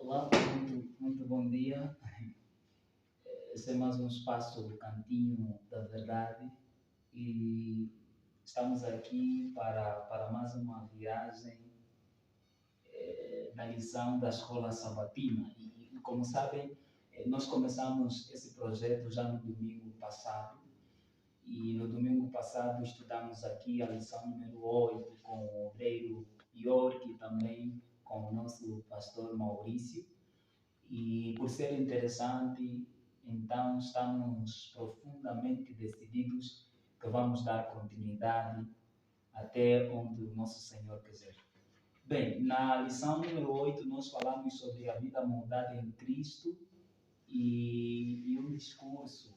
Olá, muito bom dia. Esse é mais um espaço do Cantinho da Verdade e estamos aqui para mais uma viagem na lição da Escola Sabatina. E como sabem, nós começamos esse projeto já no domingo passado e no domingo passado estudamos aqui a lição número 8 com o obreiro York e também com o nosso pastor Maurício. E por ser interessante, então estamos profundamente decididos que vamos dar continuidade até onde o nosso Senhor quiser. Bem, na lição número 8 nós falamos sobre a vida moldada em Cristo e um discurso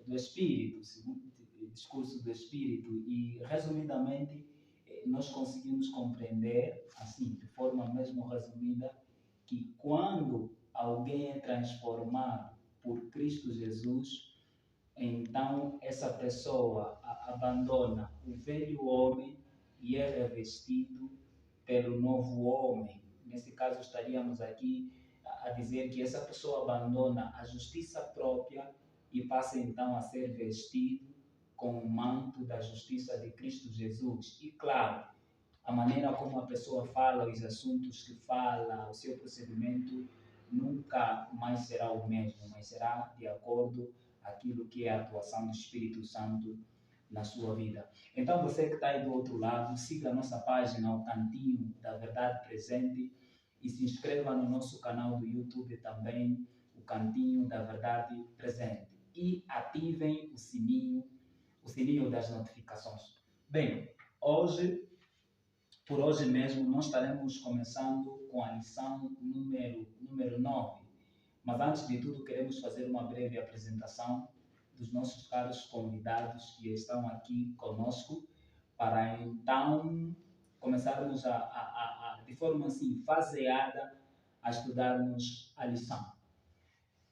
do Espírito, discurso do Espírito e resumidamente nós conseguimos compreender, assim, de forma mesmo resumida, que quando alguém é transformado por Cristo Jesus, então essa pessoa abandona o velho homem e é revestido pelo novo homem. Nesse caso, estaríamos aqui a dizer que essa pessoa abandona a justiça própria e passa então a ser vestido com o manto da justiça de Cristo Jesus. E claro, a maneira como a pessoa fala, os assuntos que fala, o seu procedimento nunca mais será o mesmo, mas será de acordo com aquilo que é a atuação do Espírito Santo na sua vida. Então você que está aí do outro lado, siga a nossa página, o Cantinho da Verdade Presente, e se inscreva no nosso canal do YouTube também, o Cantinho da Verdade Presente. E ativem o sininho das notificações. Bem, por hoje mesmo, nós estaremos começando com a lição número 9. Mas antes de tudo, queremos fazer uma breve apresentação dos nossos caros convidados que estão aqui conosco, para então começarmos de forma assim, faseada, a estudarmos a lição.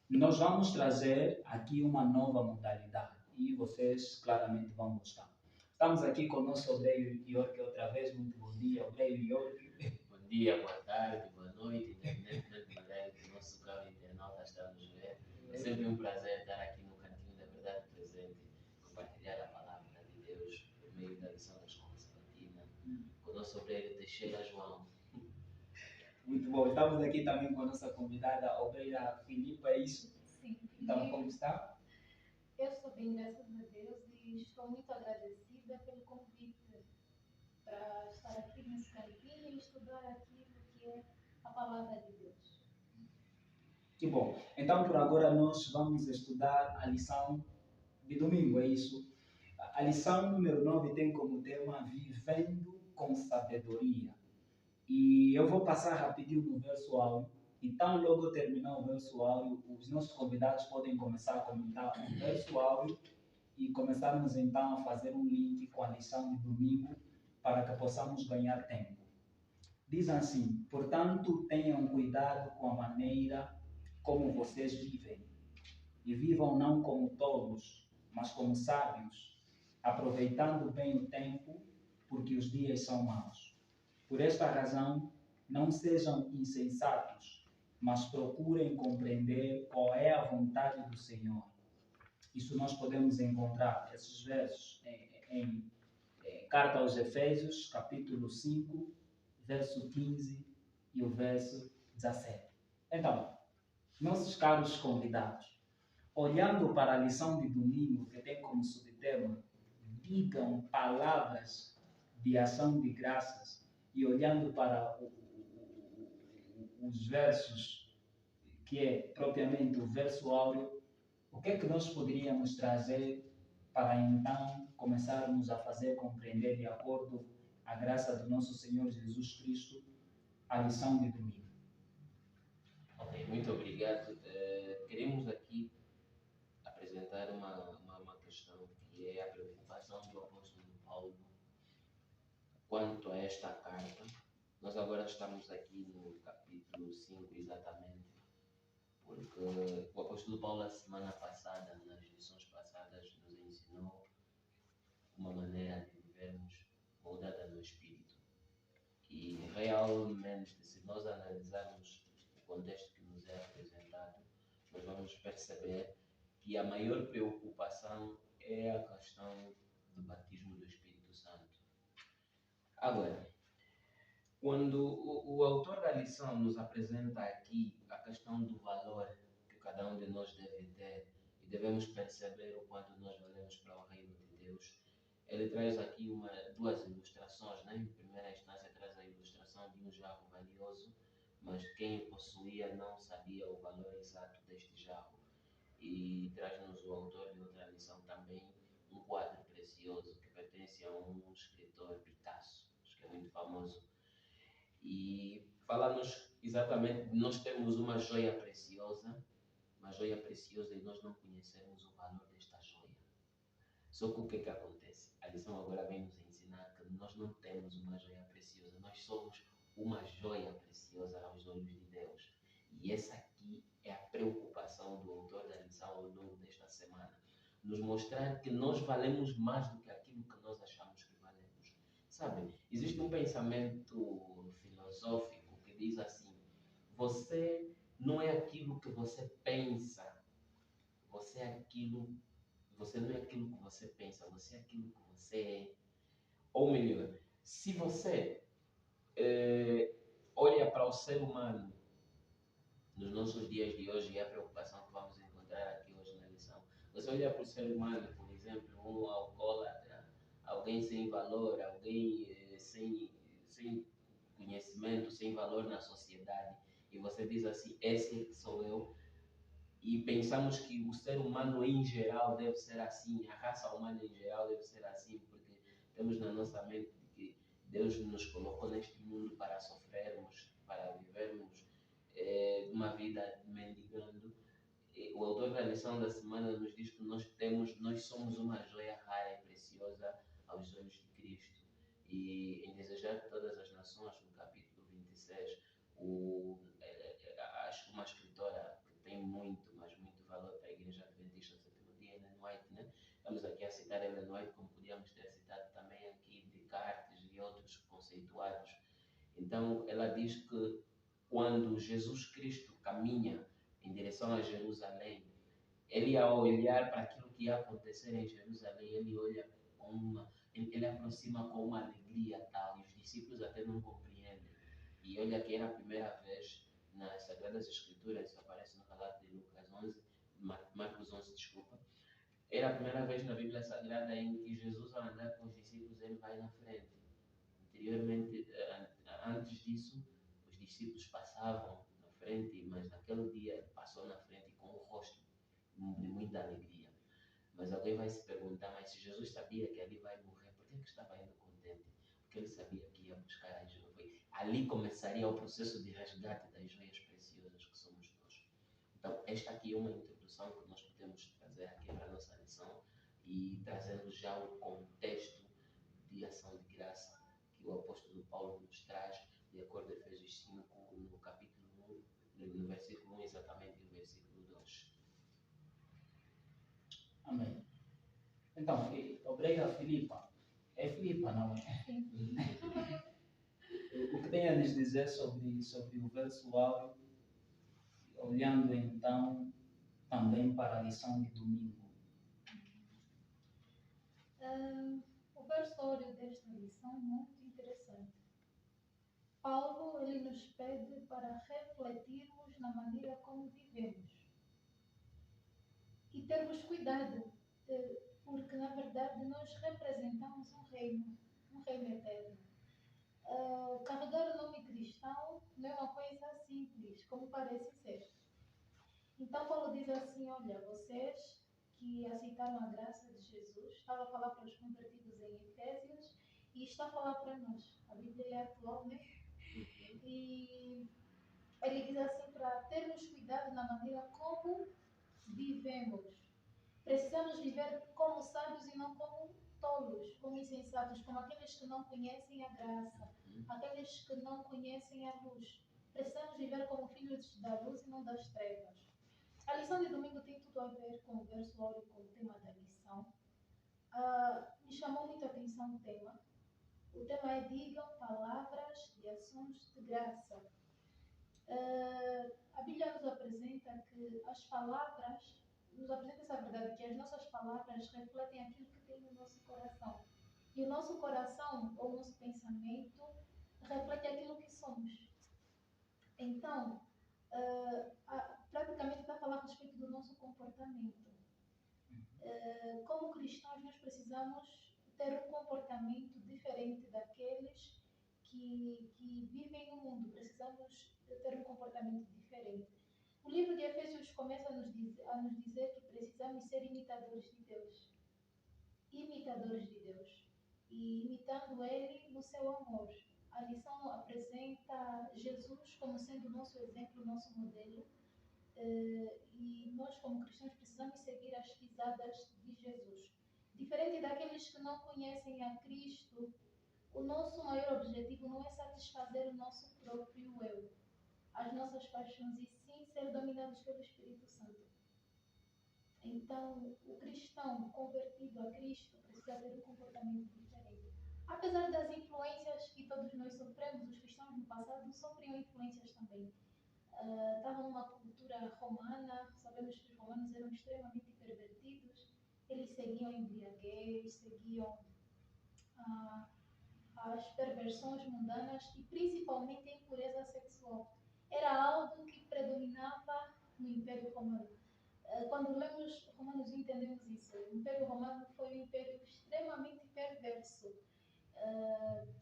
Nós vamos trazer aqui uma nova modalidade e vocês claramente vão gostar. Estamos aqui com o nosso obreiro York outra vez. Muito bom dia, obreiro York. Bom dia, boa tarde, boa noite, independentemente da maneira que o nosso caro internauta está a nos ver. É sempre um prazer estar aqui no Cantinho da Verdade Presente, compartilhar a palavra de Deus por meio da lição da Escola Sabatina, com o nosso obreiro Teixeira João. Muito bom. Estamos aqui também com a nossa convidada, a obreira Filipa, é isso? Sim. Então, como está? Eu estou bem, graças a Deus, e estou muito agradecida pelo convite para estar aqui nesse cantinho e estudar aquilo que é a palavra de Deus. Que bom. Então, por agora, nós vamos estudar a lição de domingo, é isso? A lição número 9 tem como tema Vivendo com Sabedoria. E eu vou passar rapidinho no verso áureo. Então, logo terminar o verso áureo, os nossos convidados podem começar a comentar o verso áureo e começarmos então a fazer um link com a lição de domingo para que possamos ganhar tempo. Diz assim: portanto, tenham cuidado com a maneira como vocês vivem, e vivam não como tolos, mas como sábios, aproveitando bem o tempo, porque os dias são maus. Por esta razão, não sejam insensatos, mas procurem compreender qual é a vontade do Senhor. Isso nós podemos encontrar esses versos em Carta aos Efésios, capítulo 5, verso 15 e o verso 17. Então, nossos caros convidados, olhando para a lição de domingo, que tem como subtema digam palavras de ação de graças, e olhando para os versos, que é propriamente o verso áureo, o que é que nós poderíamos trazer para então começarmos a fazer compreender, de acordo com a graça do nosso Senhor Jesus Cristo, a lição de domingo? Ok, muito obrigado. Queremos aqui apresentar uma questão que é a preocupação do apóstolo Paulo quanto a esta carta. Nós agora estamos aqui no capítulo 5 exatamente, porque o apóstolo Paulo, a semana passada, nas lições passadas, nos ensinou uma maneira de vivermos moldada no Espírito. E realmente, se nós analisarmos o contexto que nos é apresentado, nós vamos perceber que a maior preocupação é a questão do batismo do Espírito Santo. Agora, quando o autor da lição nos apresenta aqui a questão do valor que cada um de nós deve ter e devemos perceber o quanto nós valemos para o reino de Deus, ele traz aqui duas ilustrações, né? Em primeira instância traz a ilustração de um jarro valioso, mas quem o possuía não sabia o valor exato deste jarro. E traz-nos o autor de outra lição também um quadro precioso que pertence a um escritor, Picasso, que é muito famoso. E fala-nos exatamente de nós termos uma joia preciosa e nós não conhecermos o valor desta joia. Só que o que acontece? A lição agora vem nos ensinar que nós não temos uma joia preciosa, nós somos uma joia preciosa aos olhos de Deus. E essa aqui é a preocupação do autor da lição ao longo desta semana. Nos mostrar que nós valemos mais do que aquilo que nós achamos que valemos. Sabe, existe um pensamento filosófico que diz assim: você não é aquilo que você pensa, você não é aquilo que você pensa, você é aquilo que você é. Ou melhor, se você olha para o ser humano nos nossos dias de hoje, e é a preocupação que vamos encontrar aqui hoje na lição, você olha para o ser humano, por exemplo, um alcoólatra, alguém sem valor, alguém sem conhecimento, sem valor na sociedade, e você diz assim: esse sou eu. E pensamos que o ser humano em geral deve ser assim, a raça humana em geral deve ser assim, porque temos na nossa mente que Deus nos colocou neste mundo para sofrermos, para vivermos uma vida mendigando. E o autor da lição da semana nos diz que nós somos uma joia rara e preciosa aos olhos de Cristo. E em Desejar de Todas as Nações, no capítulo 26, acho uma escritora que tem muito, mas muito valor para a Igreja Adventista do Sétimo Dia, Ellen White, né? Estamos aqui a citar Ellen White, como podíamos ter citado também aqui Descartes e outros conceituados. Então, ela diz que quando Jesus Cristo caminha em direção a Jerusalém, ele, ao olhar para aquilo que ia acontecer em Jerusalém, ele aproxima com uma alegria tal, e os discípulos até não compreendem. E olha que era a primeira vez nas Sagradas Escrituras, isso aparece no relato de Lucas 11, Marcos 11, desculpa. Era a primeira vez na Bíblia Sagrada em que Jesus, ao andar com os discípulos, ele vai na frente. Anteriormente, antes disso, os discípulos passavam na frente, mas naquele dia ele passou na frente com o rosto de muita alegria. Mas alguém vai se perguntar: mas se Jesus sabia que ali vai morrer, por que estava indo contente? Porque ele sabia que ia buscar a joia. Ali começaria o processo de resgate das joias preciosas que somos nós. Então, esta aqui é uma introdução que nós podemos trazer aqui para a nossa lição, e trazendo já o contexto de ação de graça que o apóstolo Paulo nos traz, de acordo com Efésios 5, no capítulo 1, no versículo 1, exatamente no versículo 2. Amém. Então, obrigado, Filipa. É Filipa, não é? O que tem a nos dizer sobre o verso áureo, olhando então também para a lição de domingo? O verso áureo desta lição é muito interessante. Paulo ele nos pede para refletirmos na maneira como vivemos e termos cuidado, porque na verdade nós representamos um reino eterno. Carregar o nome cristão não é uma coisa simples, como parece ser. Então Paulo diz assim: olha, vocês que aceitaram a graça de Jesus, estava a falar para os convertidos em Efésios e está a falar para nós. A Bíblia é atual, né? E ele diz assim para termos cuidado na maneira como vivemos. Precisamos viver como sábios e não como tolos, como insensatos, como aqueles que não conhecem a graça, aqueles que não conhecem a luz. Precisamos viver como filhos da luz e não das trevas. A lição de domingo tem tudo a ver com o verso áureo, com o tema da lição. Me chamou muito a atenção o tema, O tema é digam palavras de ações de graça. A Bíblia nos apresenta que as palavras, nos apresenta essa verdade, que as nossas palavras refletem aquilo que tem no nosso coração. E o nosso coração, ou o nosso pensamento, reflete aquilo que somos. Então, praticamente está a falar a respeito do nosso comportamento. Como cristãos, nós precisamos ter um comportamento diferente daqueles que vivem no mundo. Precisamos ter um comportamento diferente. O livro de Efésios começa a nos dizer que precisamos ser imitadores de Deus. Imitadores de Deus. E imitando Ele no seu amor. A lição apresenta Jesus como sendo o nosso exemplo, o nosso modelo. E nós, como cristãos, precisamos seguir as pisadas de Jesus. Diferente daqueles que não conhecem a Cristo, o nosso maior objetivo não é satisfazer o nosso próprio eu, as nossas paixões, e sim ser dominados pelo Espírito Santo. Então, o cristão convertido a Cristo precisa ter um comportamento diferente. Apesar das influências que todos nós sofremos, os cristãos no passado sofriam influências também. Estavam numa cultura romana, sabemos que os romanos eram extremamente pervertidos, eles seguiam embriaguez, seguiam as perversões mundanas e principalmente a impureza sexual. Era algo que predominava no Império Romano. Quando lemos Romanos entendemos isso. O Império Romano foi um império extremamente perverso.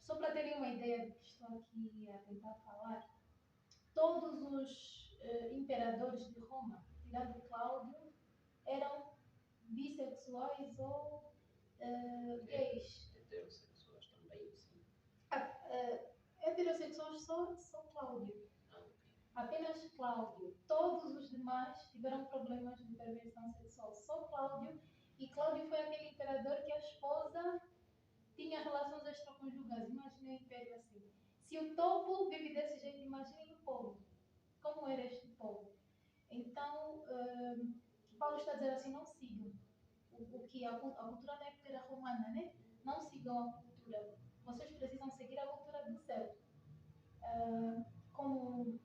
Só para terem uma ideia do que estou aqui a tentar falar, todos os imperadores de Roma, tirando Cláudio, eram bissexuais ou gays. Heterossexuais também, sim. Heterossexuais só Cláudio. Apenas Cláudio. Todos os demais tiveram problemas de perversão sexual. Só Cláudio. E Cláudio foi aquele imperador que a esposa tinha relações extraconjugais. Imagina o império assim. Se o topo vive desse jeito, imaginem o povo. Como era este povo? Então, Paulo está a dizer assim, não sigam o que a cultura da época era romana, né? Não sigam a cultura. Vocês precisam seguir a cultura do céu. Como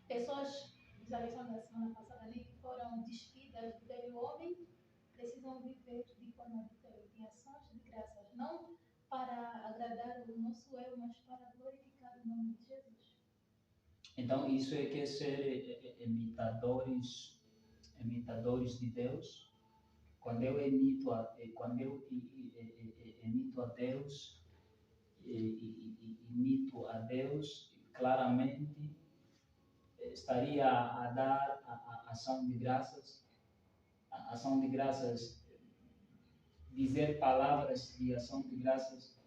pessoas, diz a lição da semana passada, né, que foram despidas do velho homem, precisam viver de forma diferente, em ações de graças, não para agradar o nosso eu, mas para glorificar o nome de Jesus. Então, isso é que é ser imitadores de Deus. Quando eu imito a Deus, imito a Deus, claramente estaria a dar a ação de graças. A ação de graças, dizer palavras de ação de graças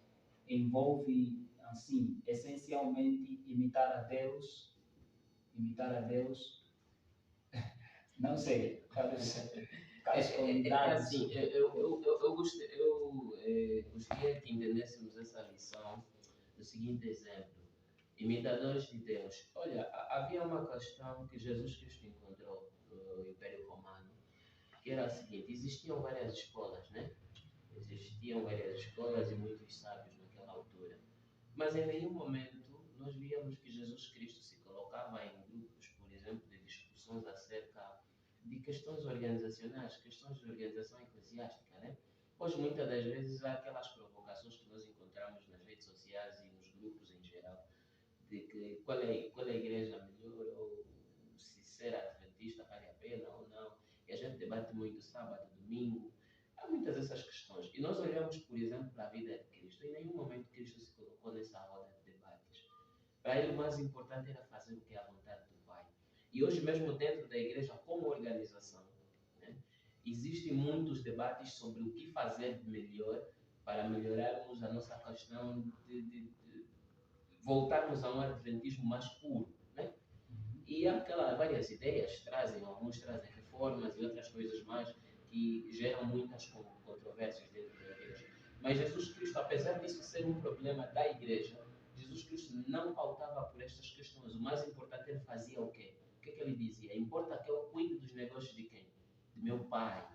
envolve, assim, essencialmente imitar a Deus. Não sei, Assim, eu gostaria que entendêssemos essa lição do seguinte exemplo. Imitadores de Deus. Olha, havia uma questão que Jesus Cristo encontrou no Império Romano, que era a seguinte: existiam várias escolas, né? Existiam várias escolas e muitos sábios naquela altura. Mas em nenhum momento nós víamos que Jesus Cristo se colocava em grupos, por exemplo, de discussões acerca de questões organizacionais, questões de organização eclesiástica, né? Pois muitas das vezes há aquelas provocações que nós encontramos nas redes sociais e nos grupos em geral, de que qual é a igreja melhor, ou se ser adventista vale a pena ou não. E a gente debate muito sábado, domingo. Há muitas dessas questões. E nós olhamos, por exemplo, para a vida de Cristo. Em nenhum momento Cristo se colocou nessa roda de debates. Para ele o mais importante era fazer o que é a vontade do Pai. E hoje mesmo dentro da igreja, como organização, né, existem muitos debates sobre o que fazer de melhor para melhorarmos a nossa questão de voltarmos a um adventismo mais puro, né? E há várias ideias, alguns trazem reformas e outras coisas mais que geram muitas controvérsias dentro da igreja. Mas Jesus Cristo, apesar disso ser um problema da igreja, Jesus Cristo não pautava por estas questões. O mais importante, ele fazia o quê? O que ele dizia? Importa que eu cuide dos negócios de quem? De meu Pai.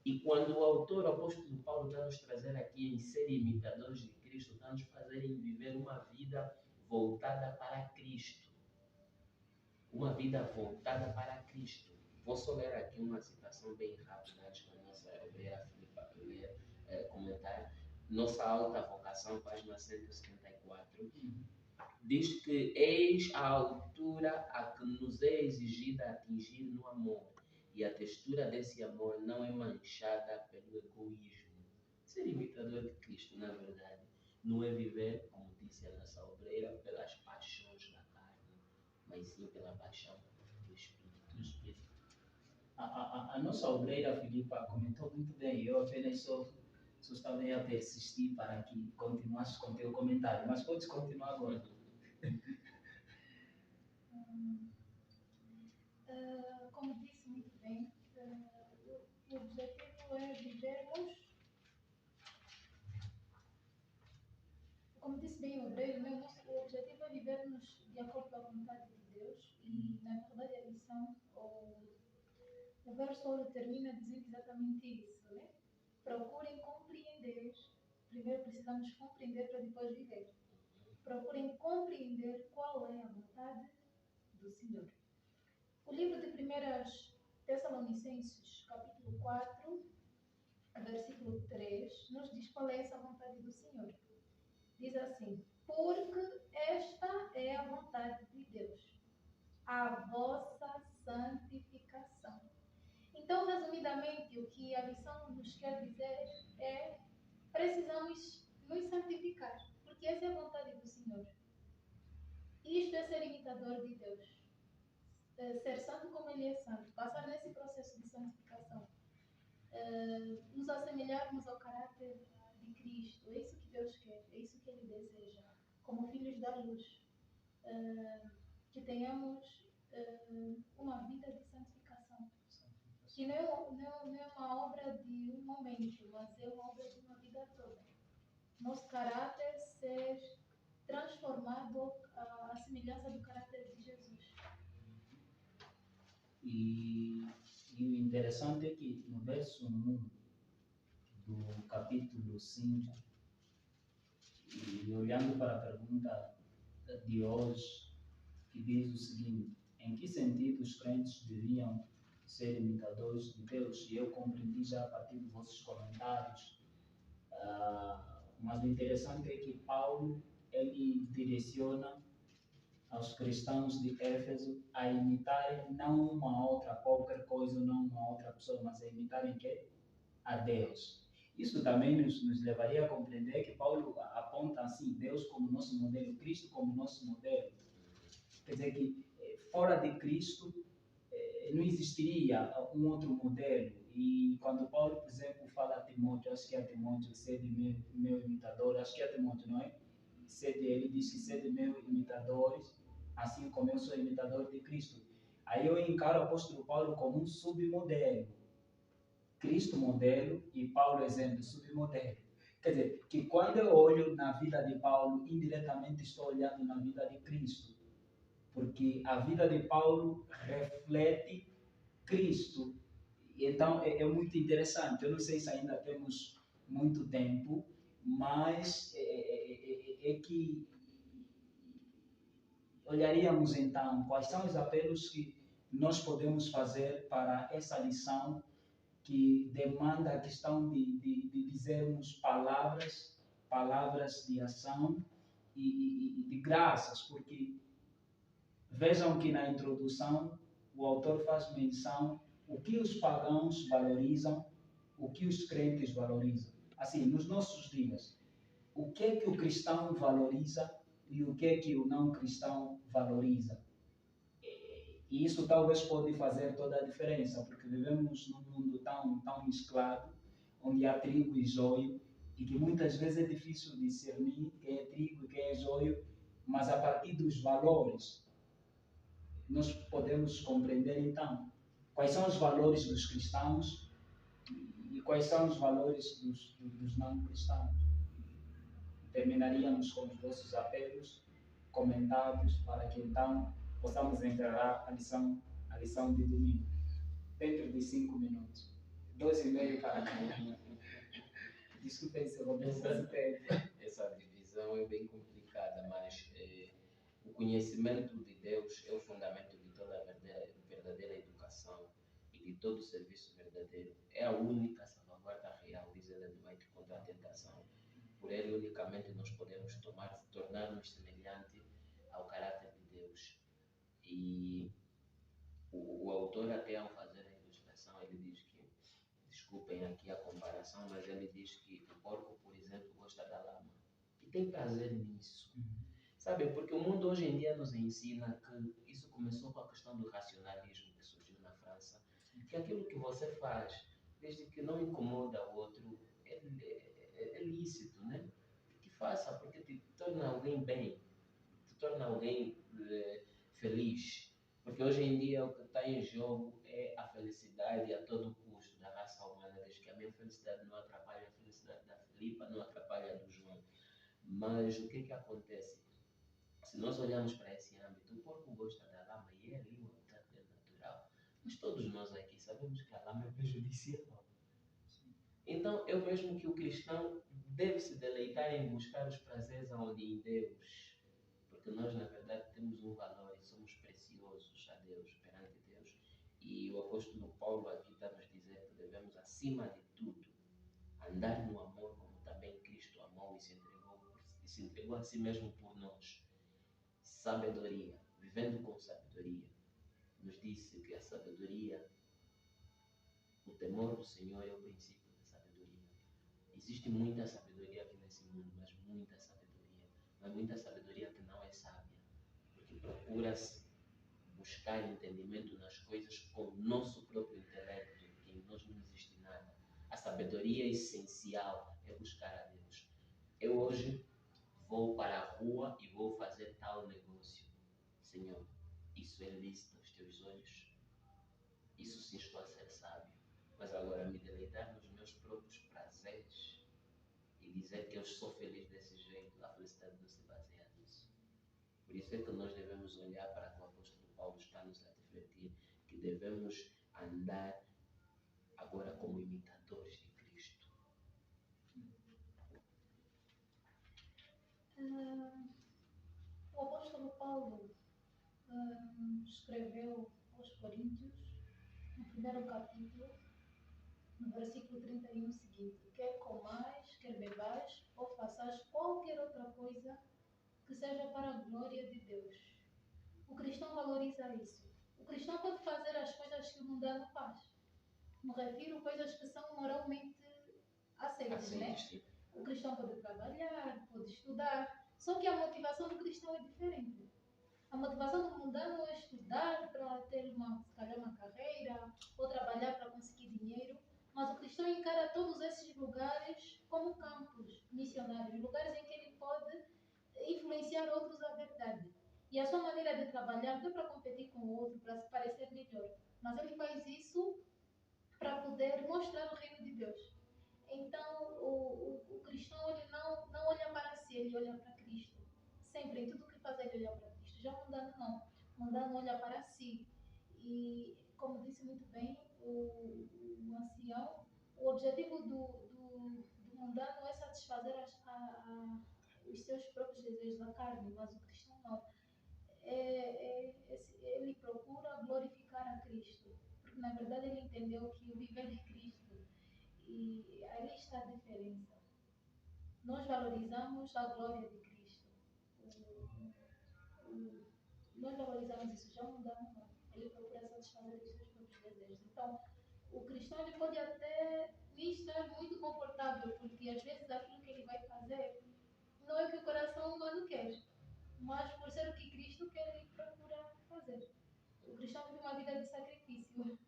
E quando o autor, o apóstolo Paulo, está nos trazer aqui em ser imitadores de Cristo, está nos fazendo viver uma vida voltada para Cristo. Uma vida voltada para Cristo. Vou só ler aqui uma citação bem rápida antes da nossa obreira Filipa ler, comentar. Nossa Alta Vocação, página 174, diz que eis a altura a que nos é exigida atingir no amor, e a textura desse amor não é manchada pelo egoísmo. Ser imitador de Cristo, na verdade, não é viver, como disse a nossa obreira, pelas paixões da carne, mas sim pela paixão do Espírito. A nossa obreira Filipa comentou muito bem. Eu apenas só estava a persistir para que continuasse com o teu comentário, mas podes continuar agora. Como disse muito bem, o objetivo é vivermos, como disse bem o obreiro, o objetivo é vivermos de acordo com a vontade de Deus e, na verdade, a lição, o verso 8 termina dizendo exatamente isso, né? Procurem compreender, primeiro precisamos compreender para depois viver. Procurem compreender qual é a vontade do Senhor. O livro de 1 Tessalonicenses, capítulo 4, versículo 3, nos diz qual é essa vontade do Senhor. Diz assim: porque esta é a vontade de Deus, a vossa santificação. Então, resumidamente, o que a lição nos quer dizer é: precisamos nos santificar, porque essa é a vontade do Senhor. Isto é ser imitador de Deus. Ser santo como Ele é santo, passar nesse processo de santificação, nos assemelharmos ao caráter de Cristo. É isso que Deus quer, é isso que Ele deseja, como filhos da luz, que tenhamos uma vida de santificação, que não é uma obra de um momento, mas é uma obra de uma vida toda. Nosso caráter ser transformado à semelhança do caráter de Jesus. E o interessante é que no verso 1 do capítulo 5, e olhando para a pergunta de hoje, que diz o seguinte: em que sentido os crentes deviam ser imitadores de Deus? E eu compreendi já a partir dos vossos comentários, mas o interessante é que Paulo, ele direciona aos cristãos de Éfeso a imitarem não uma outra qualquer coisa, não uma outra pessoa, mas a imitarem quê? A Deus. Isso também nos levaria a compreender que Paulo aponta assim Deus como nosso modelo, Cristo como nosso modelo. Quer dizer que fora de Cristo não existiria um outro modelo. E quando Paulo, por exemplo, fala a Timóteo, acho que é a Timóteo, sede meu imitador, acho que é a Timóteo, não é? Ele diz que sede meu imitadores, assim como eu sou imitador de Cristo. Aí eu encaro o apóstolo Paulo como um submodelo. Cristo modelo e Paulo exemplo, submodelo. Quer dizer, que quando eu olho na vida de Paulo, indiretamente estou olhando na vida de Cristo. Porque a vida de Paulo reflete Cristo. Então, é muito interessante. Eu não sei se ainda temos muito tempo, mas é que olharíamos então quais são os apelos que nós podemos fazer para essa lição que demanda a questão de dizermos palavras de ação e de graças, porque vejam que na introdução o autor faz menção o que os pagãos valorizam, o que os crentes valorizam. Assim, nos nossos dias, o que é que o cristão valoriza e o que é que o não cristão valoriza. E isso talvez pode fazer toda a diferença, porque vivemos num mundo tão mesclado, onde há trigo e joio, e que muitas vezes é difícil discernir quem é trigo e quem é joio, mas a partir dos valores, nós podemos compreender então quais são os valores dos cristãos e quais são os valores dos não cristãos. Terminaríamos com os vossos apelos comentados para que então possamos encerrar a lição de domingo, dentro de 5 minutos. 2,5 para cada. Desculpem se eu vou precisar de tempo. visão é bem complicada, mas o conhecimento de Deus é o fundamento de toda a verdadeira educação e de todo o serviço verdadeiro. É a única salvaguarda real, diz Ellen White, contra a tentação. Por ele unicamente nós podemos tornar-nos semelhante ao caráter de Deus. E o autor, até ao fazer a ilustração, ele diz que, desculpem aqui a comparação, mas ele diz que o porco, por exemplo, gosta da lama e tem prazer nisso. Sabe, porque o mundo hoje em dia nos ensina que isso começou com a questão do racionalismo que surgiu na França, que aquilo que você faz, desde que não incomoda o outro, é lícito, né? Que faça, porque te torna alguém bem, te torna alguém feliz. Porque hoje em dia o que está em jogo é a felicidade a todo custo da raça humana, desde que a minha felicidade não atrapalhe a felicidade da Filipa, não atrapalhe a do João. Mas o que acontece? Se nós olharmos para esse âmbito, o porco gosta da lama e é ali o habitat dele natural. Mas todos nós aqui sabemos que a lama é prejudicial. Então, eu vejo que o cristão deve se deleitar em buscar os prazeres aonde em Deus. Porque nós, na verdade, temos um valor e somos preciosos a Deus, perante Deus. E o apóstolo Paulo aqui está nos dizer que devemos, acima de tudo, andar no amor como também Cristo amou e se entregou a si mesmo por nós. Sabedoria, vivendo com sabedoria. Nos disse que a sabedoria, o temor do Senhor é o princípio da sabedoria. Existe muita sabedoria aqui nesse mundo, mas muita sabedoria. Mas muita sabedoria que não é sábia, porque procura-se buscar entendimento nas coisas com o nosso próprio intelecto, que em nós não existe nada. A sabedoria essencial é buscar a Deus. Eu hoje vou para a rua e vou fazer tal negócio. Senhor, isso é lícito aos teus olhos? Isso sim estou a ser sábio. Mas agora me deleitar nos meus próprios prazeres e dizer que eu sou feliz desse jeito, a felicidade não se baseia nisso. Por isso é que nós devemos olhar para o que o apóstolo Paulo está nos a advertir, que devemos andar agora como imitadores de Cristo. O apóstolo Paulo escreveu aos Coríntios, no primeiro capítulo, no versículo 31 seguinte: quer comais, quer bebais, ou façais qualquer outra coisa que seja para a glória de Deus. O cristão valoriza isso. O cristão pode fazer as coisas que o mundano faz. Me refiro a coisas que são moralmente aceitas, né? O cristão pode trabalhar, pode estudar, só que a motivação do cristão é diferente. A motivação do mundano é estudar para ter se calhar uma carreira, ou trabalhar para conseguir dinheiro, mas o cristão encara todos esses lugares como campos missionários, lugares em que ele pode influenciar outros à verdade. E a sua maneira de trabalhar não é para competir com o outro, para se parecer melhor, mas ele faz isso para poder mostrar o reino de Deus. Então, o cristão ele não olha para si, ele olha para Cristo. Sempre, em tudo que faz, ele olha para Cristo. Já o mundano não. O mundano olha para si. E, como disse muito bem o ancião, o objetivo do mundano é satisfazer os seus próprios desejos da carne, mas o cristão não. Ele procura glorificar a Cristo, porque na verdade ele entendeu que o viver é Cristo. E aí está a diferença. Nós valorizamos a glória de Cristo. Nós valorizamos isso, já mudamos não. Ele procura satisfazer os seus próprios desejos. Então, o cristão ele pode até nem estar muito confortável, porque às vezes aquilo que ele vai fazer não é o que o coração humano quer, mas por ser o que Cristo quer, ele procura fazer. O cristão vive uma vida de sacrifício,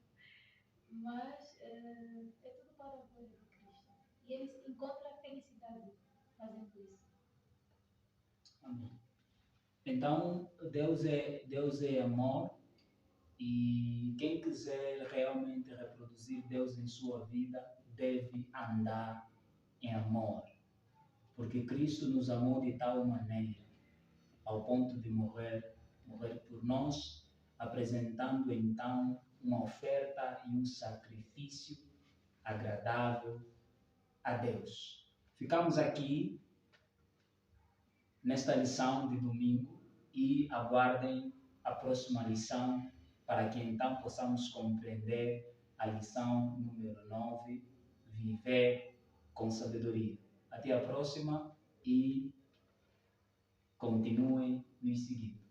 mas é tudo para a glória de Cristo. E ele encontra a felicidade fazendo isso. Amém. Então, Deus é amor, e quem quiser realmente reproduzir Deus em sua vida deve andar em amor, porque Cristo nos amou de tal maneira, ao ponto de morrer por nós, apresentando então uma oferta e um sacrifício agradável a Deus. Ficamos aqui nesta lição de domingo e aguardem a próxima lição para que então possamos compreender a lição número 9, viver com sabedoria. Até a próxima e continuem nos seguindo.